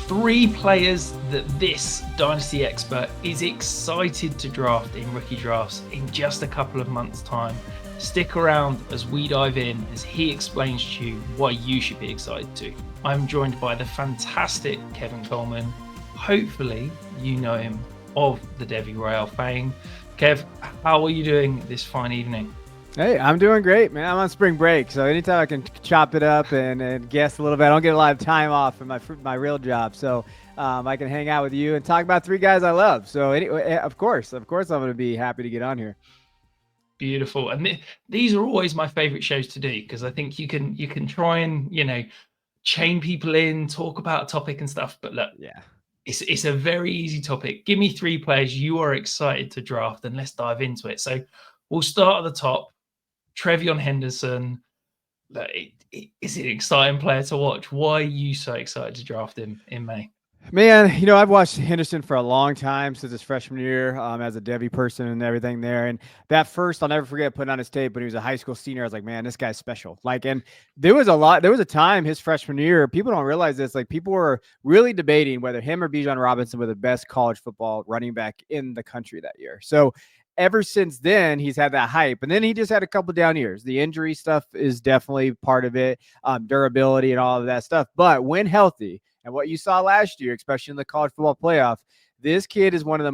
3 players that this Dynasty expert is excited to draft in rookie drafts in just a couple of months' time. Stick around as we dive in as he explains to you why you should be excited too. I'm joined by the fantastic Kevin Coleman. Hopefully you know him of the Devi Royale fame. Kev, how are you doing this fine evening? Hey, I'm doing great, man. I'm on spring break, so anytime I can chop it up and guess a little bit, I don't get a lot of time off from my real job, so I can hang out with you and talk about 3 guys I love. So anyway, of course, I'm going to be happy to get on here. Beautiful. And these are always my favorite shows to do because I think you can try and chain people in, talk about a topic and stuff. But look, Yeah, it's a very easy topic. Give me 3 players you are excited to draft, and let's dive into it. So we'll start at the top. Treveyon Henderson. Is it an exciting player to watch? Why are you so excited to draft him in May? man. I've watched Henderson for a long time since his freshman year, as a Devi person and everything there. And that first, I'll never forget putting on his tape when he was a high school senior. I was like, man, this guy's special. And there was a time his freshman year, people don't realize this. Like, people were really debating whether him or Bijan Robinson were the best college football running back in the country that year. So ever since then, he's had that hype. And then he just had a couple down years. The injury stuff is definitely part of it, durability and all of that stuff. But when healthy, and what you saw last year, especially in the college football playoff, this kid is one of the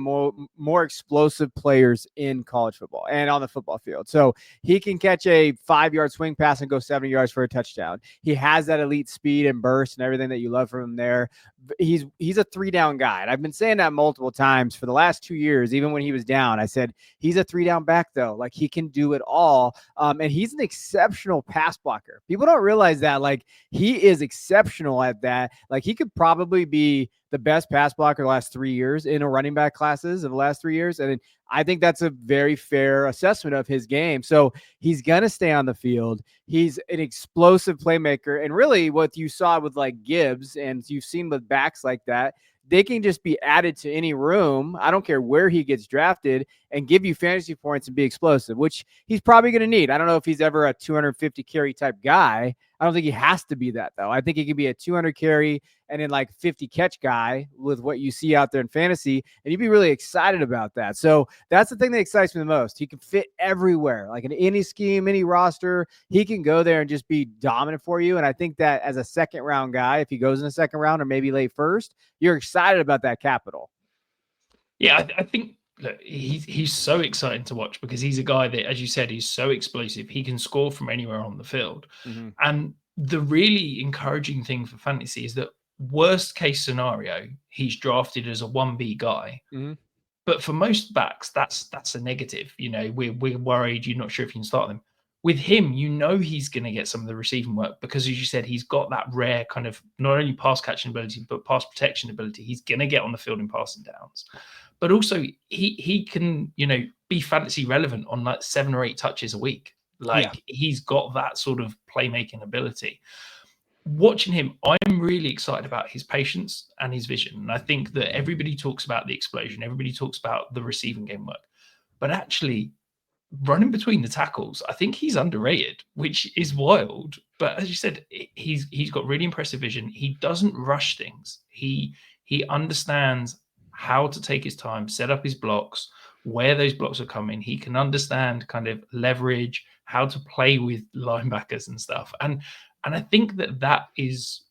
more explosive players in college football and on the football field. So he can catch a 5-yard swing pass and go 70 yards for a touchdown. He has that elite speed and burst and everything that you love from him there. He's a 3-down guy. And I've been saying that multiple times for the last 2 years. Even when he was down, I said, he's a 3-down back though. Like, he can do it all. And he's an exceptional pass blocker. People don't realize that. Like, he is exceptional at that. Like, he could probably be the best pass blocker the last 3 years in a running back classes of the last 3 years. And I think that's a very fair assessment of his game. So he's going to stay on the field. He's an explosive playmaker. And really what you saw with like Gibbs and you've seen with backs like that, they can just be added to any room. I don't care where he gets drafted and give you fantasy points and be explosive, which he's probably going to need. I don't know if he's ever a 250 carry type guy. I don't think he has to be that though. I think he can be a 200 carry and then like 50 catch guy with what you see out there in fantasy. And you'd be really excited about that. So that's the thing that excites me the most. He can fit everywhere, like in any scheme, any roster. He can go there and just be dominant for you. And I think that as a second round guy, if he goes in the second round or maybe late first, you're excited about that capital. Yeah, I think look, he's so exciting to watch because he's a guy that, as you said, he's so explosive. He can score from anywhere on the field. Mm-hmm. And the really encouraging thing for fantasy is that worst case scenario, he's drafted as a 1B guy. Mm-hmm. But for most backs, that's a negative. We're worried. You're not sure if you can start them. With him, he's going to get some of the receiving work because, as you said, he's got that rare kind of not only pass catching ability, but pass protection ability. He's going to get on the field in passing downs. But also he can, be fantasy relevant on like 7 or 8 touches a week. He's got that sort of playmaking ability. Watching him, I'm really excited about his patience and his vision. And I think that everybody talks about the explosion. Everybody talks about the receiving game work. But actually, running between the tackles, I think he's underrated, which is wild. But as you said, he's got really impressive vision. He doesn't rush things. He understands how to take his time, set up his blocks, where those blocks are coming. He can understand kind of leverage, how to play with linebackers and stuff. And I think that is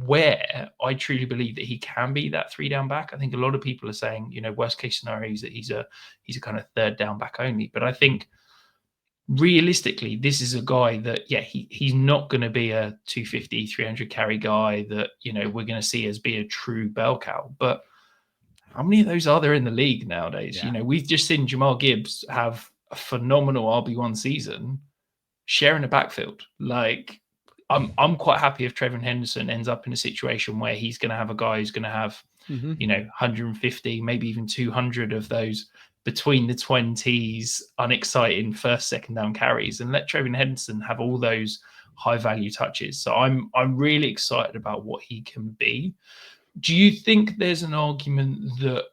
where I truly believe that he can be that 3-down back. I think a lot of people are saying, worst case scenario is that he's a kind of 3rd down back only. But I think realistically, this is a guy that, he's not going to be a 250, 300 carry guy that, we're going to see as be a true bell cow. But how many of those are there in the league nowadays? Yeah. We've just seen Jamal Gibbs have a phenomenal RB1 season sharing a backfield. Like, I'm quite happy if Treveyon Henderson ends up in a situation where he's going to have a guy who's going to have, 150, maybe even 200 of those between the 20s, unexciting first, second down carries, and let Treveyon Henderson have all those high value touches. So I'm really excited about what he can be. Do you think there's an argument that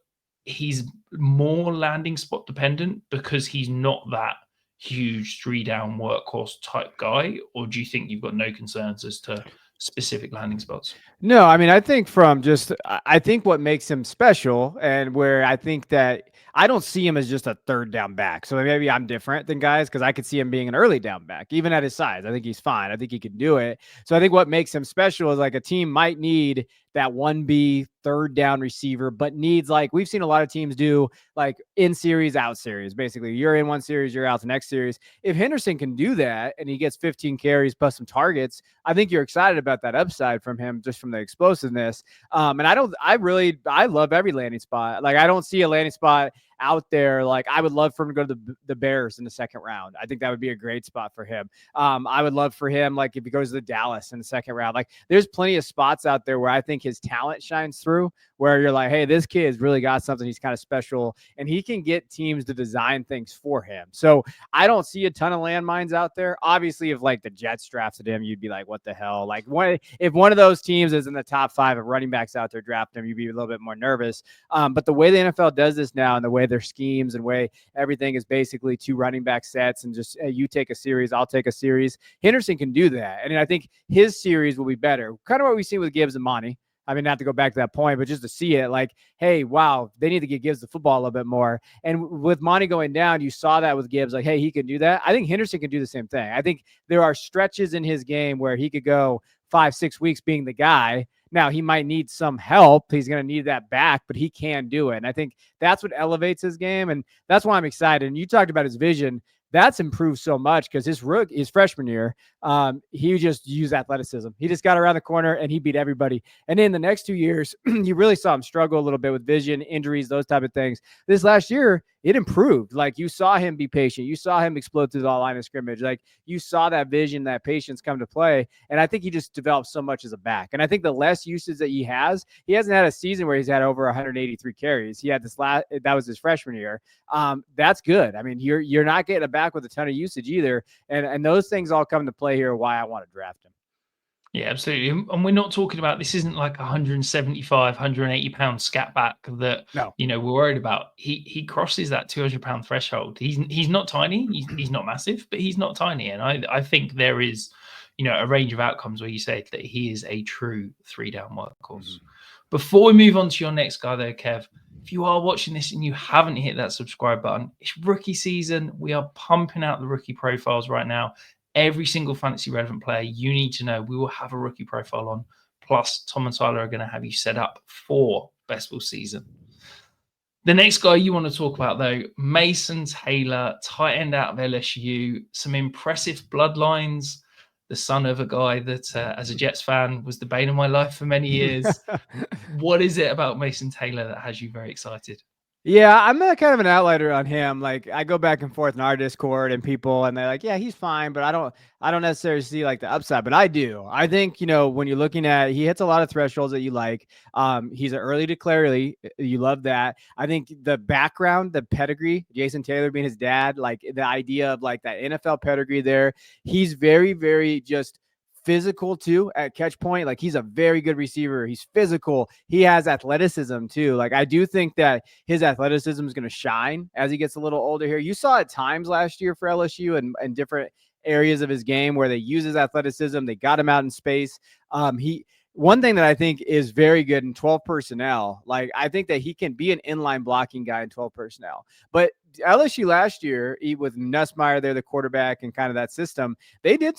he's more landing spot dependent because he's not that huge 3-down workhorse type guy, or do you think you've got no concerns as to specific landing spots. No, I mean, I think from just, I think what makes him special, and where I think that I don't see him as just a third down back. So maybe I'm different than guys because I could see him being an early down back, even at his size. I think he's fine. I think he can do it. So I think what makes him special is like a team might need that 1B third down receiver, but needs, like we've seen a lot of teams do, like in series, out series. Basically, you're in one series, you're out the next series. If Henderson can do that and he gets 15 carries plus some targets, I think you're excited about that upside from him, just from the explosiveness. And I love every landing spot. Like I don't see a landing spot out there. Like I would love for him to go to the Bears in the second round. I think that would be a great spot for him. I would love for him, like if he goes to the Dallas in the second round, like there's plenty of spots out there where I think his talent shines through, where you're like, hey, this kid's really got something. He's kind of special and he can get teams to design things for him. So I don't see a ton of landmines out there. Obviously, if like the Jets drafted him, you'd be like, what the hell? Like if one of those teams is in the top 5 of running backs out there drafting him, you'd be a little bit more nervous. But the way the NFL does this now, and the way their schemes and way everything is basically 2 running back sets and just, hey, you take a series, I'll take a series. Henderson can do that. And I think his series will be better. Kind of what we've seen with Gibbs and Monty. I mean, not to go back to that point, but just to see it, like, hey, wow, they need to get Gibbs the football a little bit more. And with Monty going down, you saw that with Gibbs, like, hey, he can do that. I think Henderson can do the same thing. I think there are stretches in his game where he could go 5-6 weeks being the guy. Now, he might need some help. He's going to need that back, but he can do it. And I think that's what elevates his game. And that's why I'm excited. And you talked about his vision. That's improved so much because his freshman year, he just used athleticism. He just got around the corner and he beat everybody. And in the next 2 years, you really saw him struggle a little bit with vision, injuries, those type of things. This last year, it improved. Like you saw him be patient. You saw him explode through the line of scrimmage. Like you saw that vision, that patience come to play. And I think he just developed so much as a back. And I think the less usage that he hasn't had a season where he's had over 183 carries. He had that was his freshman year. That's good. I mean, you're not getting a back with a ton of usage either. And those things all come to play here why I want to draft him. Yeah, absolutely. And we're not talking about, this isn't like 175, 180 pound scat back that, no, we're worried about. He crosses that 200 pound threshold. He's not tiny. He's not massive, but he's not tiny. And I think there is, a range of outcomes where you say that he is a true 3-down workhorse. Before we move on to your next guy though, Kev, if you are watching this and you haven't hit that subscribe button, it's rookie season. We are pumping out the rookie profiles right now. Every single fantasy relevant player you need to know, we will have a rookie profile on. Plus, Tom and Tyler are going to have you set up for best ball season. The next guy you want to talk about, though, Mason Taylor, tight end out of LSU. Some impressive bloodlines. The son of a guy that, as a Jets fan, was the bane of my life for many years. What is it about Mason Taylor that has you very excited? Yeah, I'm kind of an outlier on him. Like I go back and forth in our Discord and people, and they're like, yeah, he's fine, but I don't necessarily see like the upside, but I do. I think, when you're looking at, he hits a lot of thresholds that you like. He's an early declare. You love that. I think the background, the pedigree, Jason Taylor being his dad, like the idea of like that NFL pedigree there. He's very, very just physical too at catch point. Like he's a very good receiver. He's physical. He has athleticism too. Like I do think that his athleticism is going to shine as he gets a little older here. You saw at times last year for LSU and different areas of his game where they use his athleticism. They got him out in space. One thing that I think is very good in 12 personnel, like I think that he can be an inline blocking guy in 12 personnel. But LSU last year, with Nussmeier there, the quarterback, and kind of that system, they did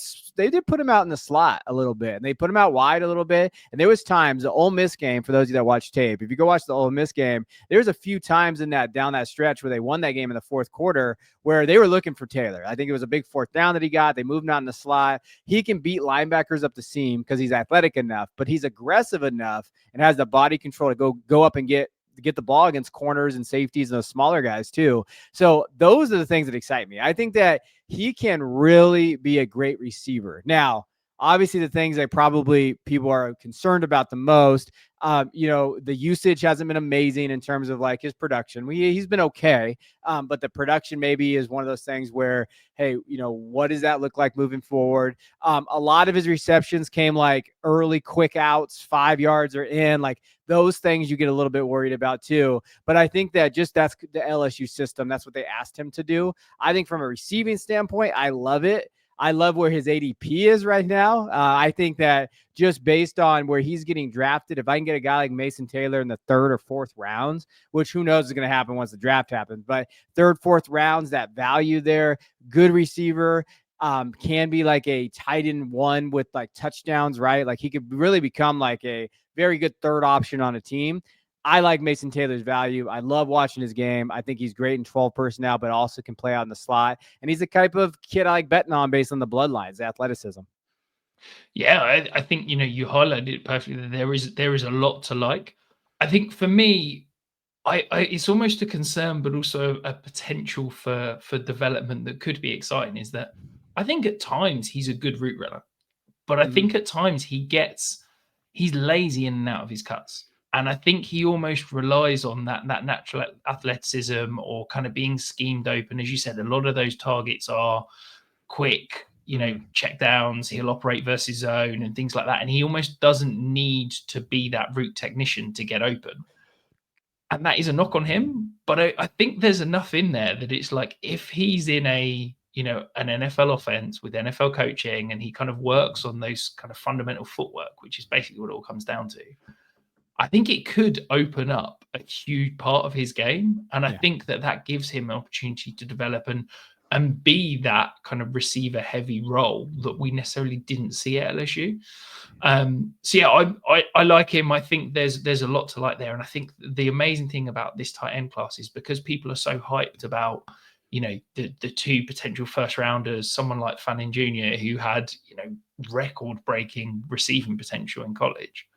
put him out in the slot a little bit, and they put him out wide a little bit. And there was times, the Ole Miss game, for those of you that watch tape, if you go watch the Ole Miss game, there's a few times down that stretch where they won that game in the fourth quarter where they were looking for Taylor. I think it was a big fourth down that he got. They moved him out in the slot. He can beat linebackers up the seam because he's athletic enough, but he's aggressive enough and has the body control to go up and get the ball against corners and safeties and those smaller guys too. So those are the things that excite me. I think that he can really be a great receiver. Now, obviously the things that probably people are concerned about the most, the usage hasn't been amazing in terms of like his production. He's been okay. But the production maybe is one of those things where, hey, what does that look like moving forward? A lot of his receptions came like early quick outs, 5 yards or in, like those things you get a little bit worried about too. But I think that that's the LSU system. That's what they asked him to do. I think from a receiving standpoint, I love it. I love where his ADP is right now. I think that just based on where he's getting drafted, if I can get a guy like Mason Taylor in the 3rd or 4th rounds, which who knows is going to happen once the draft happens, but 3rd, 4th rounds, that value there, good receiver, can be like a tight end 1 with like touchdowns, right? Like he could really become like a very good 3rd option on a team. I like Mason Taylor's value. I love watching his game. I think he's great in 12 personnel, but also can play out in the slot. And he's the type of kid I like betting on based on the bloodlines, athleticism. Yeah, I think you highlighted it perfectly. There is a lot to like. I think for me, it's almost a concern, but also a potential for development that could be exciting. Is that I think at times he's a good route runner, but I think at times he's lazy in and out of his cuts. And I think he almost relies on that natural athleticism or kind of being schemed open. As you said, a lot of those targets are quick, check downs. He'll operate versus zone and things like that. And he almost doesn't need to be that route technician to get open. And that is a knock on him. But I think there's enough in there that it's like if he's in an NFL offense with NFL coaching and he kind of works on those kind of fundamental footwork, which is basically what it all comes down to, I think it could open up a huge part of his game. And I think that gives him an opportunity to develop and be that kind of receiver heavy role that we necessarily didn't see at LSU. So yeah, I like him. I think there's a lot to like there. And I think the amazing thing about this tight end class is because people are so hyped about, the 2 potential first rounders, someone like Fannin Jr., who had, record breaking receiving potential in college.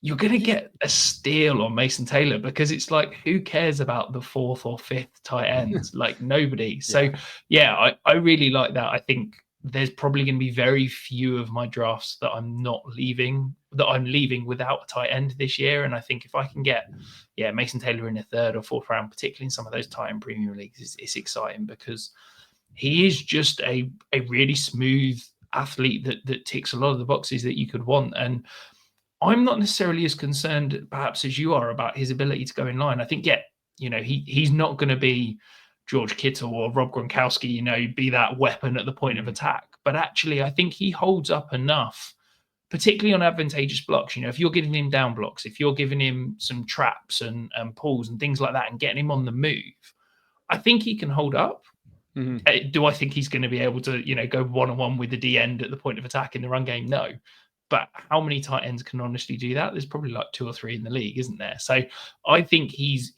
You're going to get a steal on Mason Taylor because it's like, who cares about the 4th or 5th tight ends? Like nobody. So yeah, I really like that. I think there's probably going to be very few of my drafts that I'm leaving without a tight end this year. And I think if I can get, Mason Taylor in the 3rd or 4th round, particularly in some of those tight end premium leagues, it's exciting because he is just a really smooth athlete that ticks a lot of the boxes that you could want. And I'm not necessarily as concerned perhaps as you are about his ability to go in line. I think, he's not going to be George Kittle or Rob Gronkowski, be that weapon at the point of attack. But actually, I think he holds up enough, particularly on advantageous blocks. If you're giving him down blocks, if you're giving him some traps and pulls and things like that and getting him on the move, I think he can hold up. Do I think he's going to be able to, go one-on-one with the D end at the point of attack in the run game? No. But how many tight ends can honestly do that? There's probably like 2 or 3 in the league, isn't there? So I think he's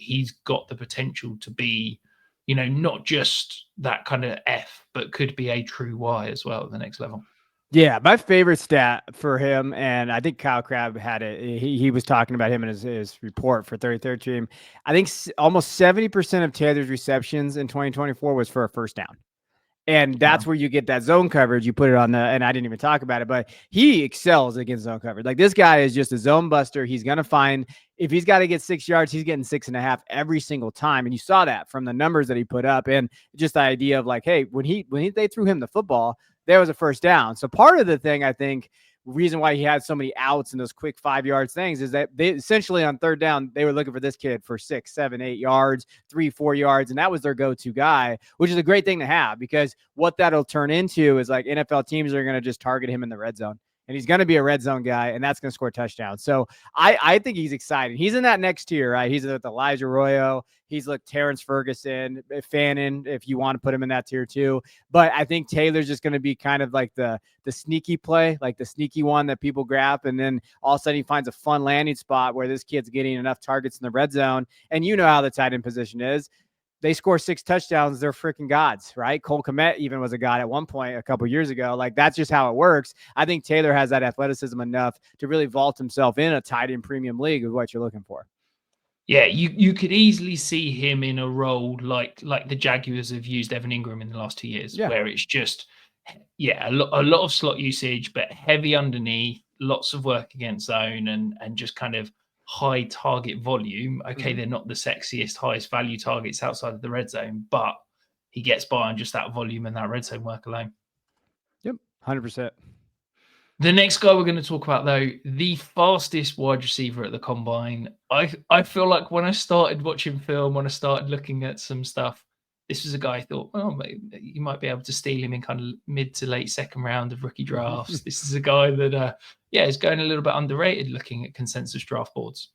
got the potential to be, not just that kind of F, but could be a true Y as well at the next level. Yeah, my favorite stat for him, and I think Kyle Crabb had it. He was talking about him in his report for 33rd team. I think almost 70% of Taylor's receptions in 2024 was for a first down. And that's where you get that zone coverage. You put it on and I didn't even talk about it, but he excels against zone coverage. Like this guy is just a zone buster. He's going to find, if he's got to get 6 yards, he's getting 6.5 every single time. And you saw that from the numbers that he put up. And just the idea of like, hey, when they threw him the football, there was a first down. So part of the thing, I think, reason why he had so many outs and those quick 5 yards things is that they essentially on 3rd down, they were looking for this kid for 6, 7, 8 yards, 3, 4 yards. And that was their go-to guy, which is a great thing to have because what that'll turn into is like NFL teams are going to just target him in the red zone. And he's going to be a red zone guy, and that's going to score touchdowns. So I think he's exciting. He's in that next tier, right? He's with Elijah Arroyo. He's like Terrence Ferguson, Fannin, if you want to put him in that tier too. But I think Taylor's just going to be kind of like the sneaky play, like the sneaky one that people grab. And then all of a sudden he finds a fun landing spot where this kid's getting enough targets in the red zone. And you know how the tight end position is. They score 6 touchdowns, they're freaking gods, right? Cole Kmet even was a god at one point a couple years ago. Like, that's just how it works. I think Taylor has that athleticism enough to really vault himself in a tight end premium league of what you're looking for. Yeah, you could easily see him in a role like the Jaguars have used Evan Ingram in the last 2 years, where it's just, a lot of slot usage, but heavy underneath, lots of work against zone and just kind of high target volume. Okay, they're not the sexiest, highest value targets outside of the red zone, but he gets by on just that volume and that red zone work alone. Yep, 100%. The next guy we're going to talk about, though, the fastest wide receiver at the combine. I feel like when I started watching film, when I started looking at some stuff, this was a guy I thought, well, you might be able to steal him in kind of mid to late second round of rookie drafts. This is a guy that, is going a little bit underrated looking at consensus draft boards.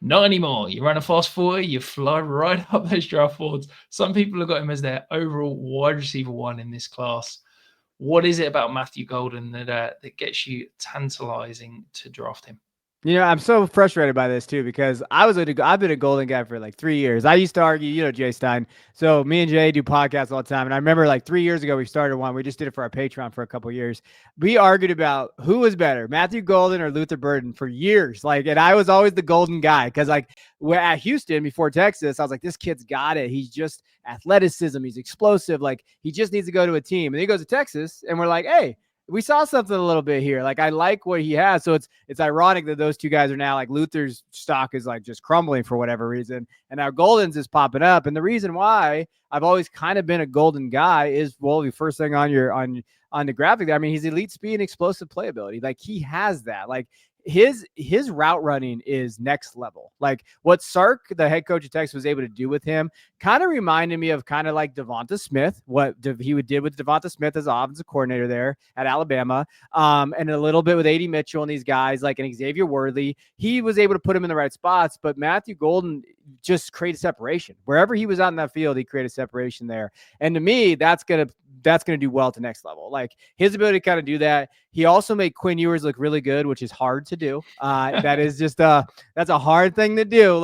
Not anymore. You run a fast 40, you fly right up those draft boards. Some people have got him as their overall wide receiver 1 in this class. What is it about Matthew Golden that gets you tantalizing to draft him? I'm so frustrated by this too, because I've been a Golden guy for like 3 years. I used to argue, Jay Stein. So me and Jay do podcasts all the time. And I remember like 3 years ago, we started one. We just did it for our Patreon for a couple of years. We argued about who was better, Matthew Golden or Luther Burden for years. And I was always the Golden guy. Cause we're at Houston before Texas, I was like, this kid's got it. He's just athleticism. He's explosive. He just needs to go to a team. And then he goes to Texas and we're like, hey, we saw something a little bit here. I like what he has. So it's ironic that those two guys are now Luther's stock is just crumbling for whatever reason. And now Golden's is popping up. And the reason why I've always kind of been a Golden guy is, well, the first thing on the graphic there, I mean, he's elite speed and explosive playability. He has that. His route running is next level. What Sark, the head coach of Texas, was able to do with him kind of reminded me of kind of like Devonta Smith, what he did with Devonta Smith as offensive coordinator there at Alabama, and a little bit with A.D. Mitchell and these guys an Xavier Worthy. He was able to put him in the right spots, but Matthew Golden just created separation. Wherever he was out in that field, he created separation there. And to me, that's going to do well at the next level. His ability to kind of do that. He also made Quinn Ewers look really good, which is hard to do. That is just that's a hard thing to do.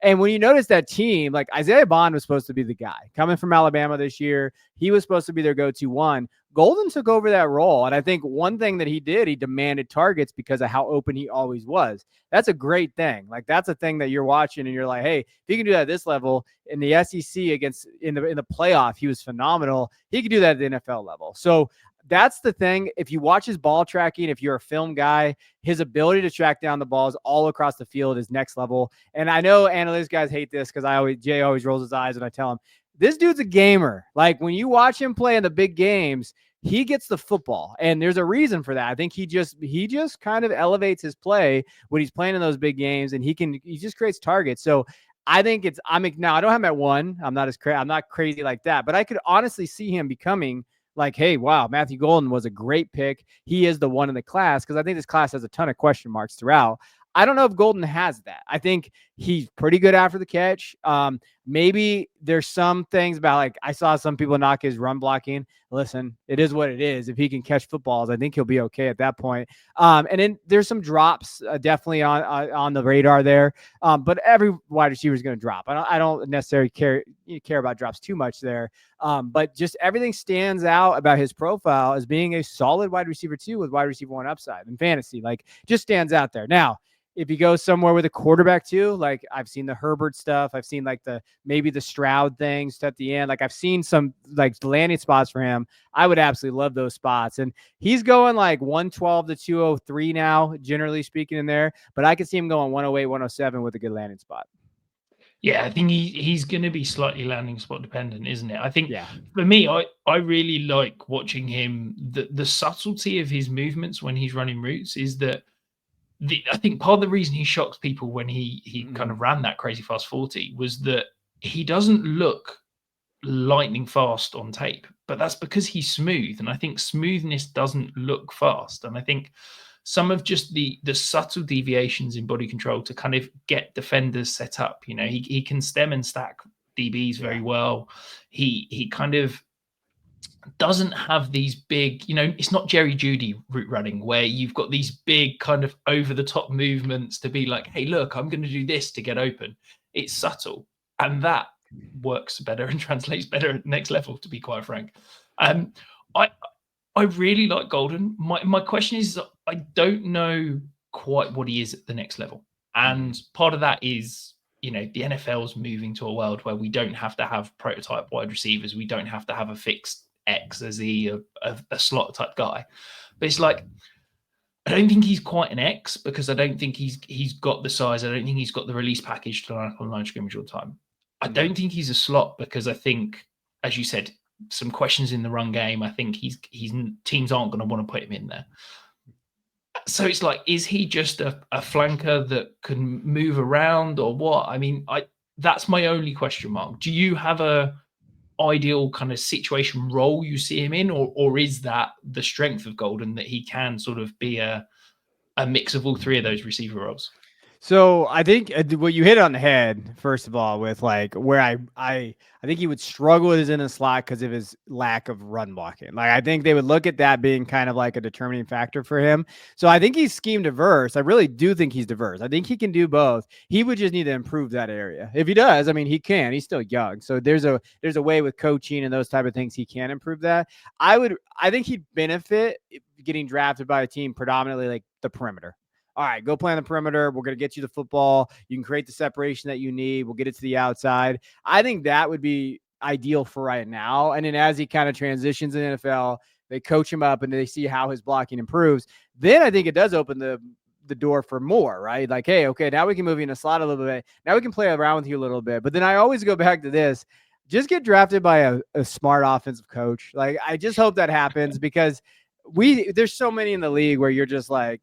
And when you notice that team, Isaiah Bond was supposed to be the guy coming from Alabama this year. He was supposed to be their go-to one. Golden took over that role. And I think one thing that he did, he demanded targets because of how open he always was. That's a great thing. That's a thing that you're watching and you're like, hey, if he can do that at this level in the SEC in the playoff, he was phenomenal. He could do that at the NFL level. So that's the thing. If you watch his ball tracking, if you're a film guy, his ability to track down the balls all across the field is next level. And I know analytics guys hate this because Jay always rolls his eyes when I tell him, this dude's a gamer. When you watch him play in the big games, he gets the football, and there's a reason for that. I think he just kind of elevates his play when he's playing in those big games, and he just creates targets. So I think now I don't have him at 1. I'm not crazy like that, but I could honestly see him becoming hey, wow, Matthew Golden was a great pick. He is the one in the class because I think this class has a ton of question marks throughout. I don't know if Golden has that. I think he's pretty good after the catch. Maybe there's some things about I saw some people knock his run blocking. Listen, it is what it is. If he can catch footballs, I think he'll be okay at that point. And then there's some drops definitely on the radar there. But every wide receiver is going to drop. I don't necessarily care about drops too much there. But just everything stands out about his profile as being a solid wide receiver 2 with wide receiver 1 upside in fantasy. Just stands out there. Now, if you go somewhere with a quarterback too, I've seen the Herbert stuff. I've seen maybe the Stroud things at the end. I've seen some landing spots for him. I would absolutely love those spots. And he's going 112 to 203 now, generally speaking in there, but I could see him going 108, 107 with a good landing spot. Yeah, I think he's going to be slightly landing spot dependent, isn't it? I think for me, I really like watching him. The subtlety of his movements when he's running routes is that I think part of the reason he shocks people when he kind of ran that crazy fast 40 was that he doesn't look lightning fast on tape, but that's because he's smooth. And I think smoothness doesn't look fast. And I think some of just the subtle deviations in body control to kind of get defenders set up, he can stem and stack DBs very well. He kind of doesn't have these big, it's not Jerry Jeudy route running where you've got these big kind of over the top movements to be like, hey, look, I'm going to do this to get open. It's subtle. And that works better and translates better at next level, to be quite frank. I really like Golden. My question is, I don't know quite what he is at the next level. And part of that is, the NFL's moving to a world where we don't have to have prototype wide receivers. We don't have to have a fixed X as a slot type guy. But it's I don't think he's quite an X because I don't think he's got the size. I don't think he's got the release package to line up on line scrimmage all the time. I don't think he's a slot because I think, as you said, some questions in the run game. I think he's teams aren't going to want to put him in there. So it's is he just a flanker that can move around or what? I mean, that's my only question mark. Do you have ideal kind of situation role you see him in, or is that the strength of Golden, that he can sort of be a mix of all three of those receiver roles? So I think well, you hit it on the head. First of all, with like where I think he would struggle with his in the slot because of his lack of run blocking. Like I think they would look at that being kind of like a determining factor for him. So I think he's scheme diverse. I really do think he's diverse. I think he can do both. He would just need to improve that area. If he does, I mean, he can. He's still young, so there's a way with coaching and those type of things he can improve that. I think he'd benefit getting drafted by a team predominantly like the perimeter. All right, go play on the perimeter. We're going to get you the football. You can create the separation that you need. We'll get it to the outside. I think that would be ideal for right now. And then as he kind of transitions in the NFL, they coach him up and they see how his blocking improves. Then I think it does open the door for more, right? Like, hey, okay, now we can move you in a slot a little bit. Now we can play around with you a little bit. But then I always go back to this. Just get drafted by a smart offensive coach. Like, I just hope that happens because there's so many in the league where you're just like,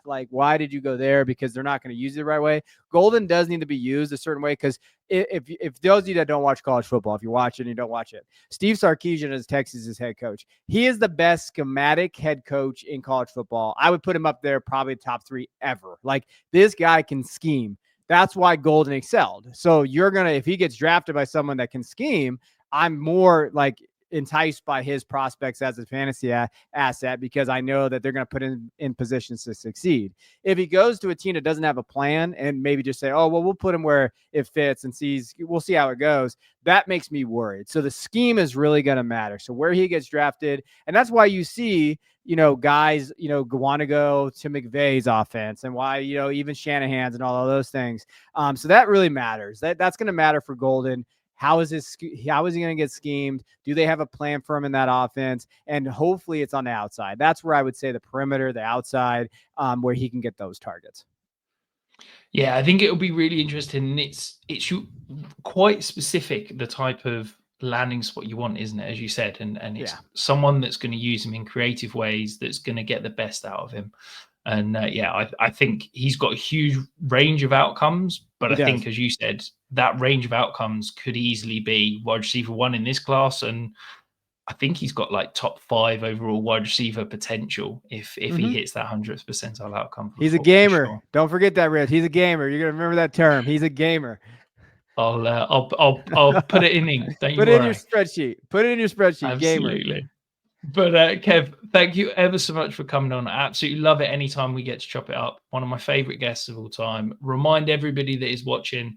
like, why did you go there? Because they're not going to use it the right way. Golden does need to be used a certain way because if those of you that don't watch college football, if you watch it and you don't watch it, Steve Sarkisian is Texas's head coach. He is the best schematic head coach in college football. I would put him up there probably top 3 ever. Like, this guy can scheme. That's why Golden excelled. So if he gets drafted by someone that can scheme, I'm more like enticed by his prospects as a fantasy asset because I know that they're going to put him in positions to succeed. If he goes to a team that doesn't have a plan and maybe just say, oh, well, we'll put him where it fits and we'll see how it goes, that makes me worried. So the scheme is really going to matter. So where he gets drafted, and that's why you see, guys, want to go to McVay's offense and why, even Shanahan's and all of those things. So that really matters. That's going to matter for Golden. How is he going to get schemed? Do they have a plan for him in that offense? And hopefully it's on the outside. That's where I would say the perimeter, the outside, where he can get those targets. Yeah, I think it'll be really interesting. It's quite specific, the type of landing spot you want, isn't it? As you said, and it's someone that's going to use him in creative ways, that's going to get the best out of him. And I think he's got a huge range of outcomes, but I think, as you said, that range of outcomes could easily be wide receiver 1 in this class. And I think he's got like top 5 overall wide receiver potential if he hits that 100th percentile outcome. He's a gamer. Sure. Don't forget that, Rich. He's a gamer. You're going to remember that term. He's a gamer. I'll put it in ink. Don't you worry. Put it in your spreadsheet. Put it in your spreadsheet. Absolutely. Gamer. But Kev, thank you ever so much for coming on. I absolutely love it anytime we get to chop it up. One of my favorite guests of all time. Remind everybody that is watching.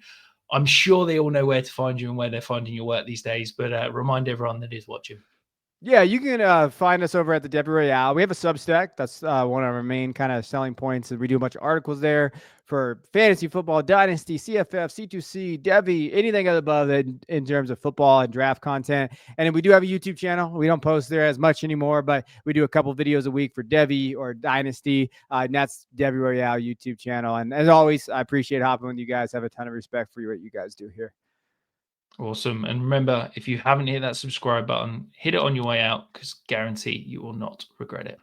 I'm sure they all know where to find you and where they're finding your work these days, but remind everyone that is watching. Yeah, you can find us over at the Debbie Royale. We have a Substack. That's one of our main kind of selling points. We do a bunch of articles there for fantasy football, dynasty, CFF, C2C, Debbie, anything above in terms of football and draft content. And then we do have a YouTube channel. We don't post there as much anymore, but we do a couple videos a week for Debbie or dynasty. And that's Debbie Royale YouTube channel. And as always, I appreciate hopping with you guys. I have a ton of respect for what you guys do here. Awesome. And remember, if you haven't hit that subscribe button, hit it on your way out, because guarantee you will not regret it.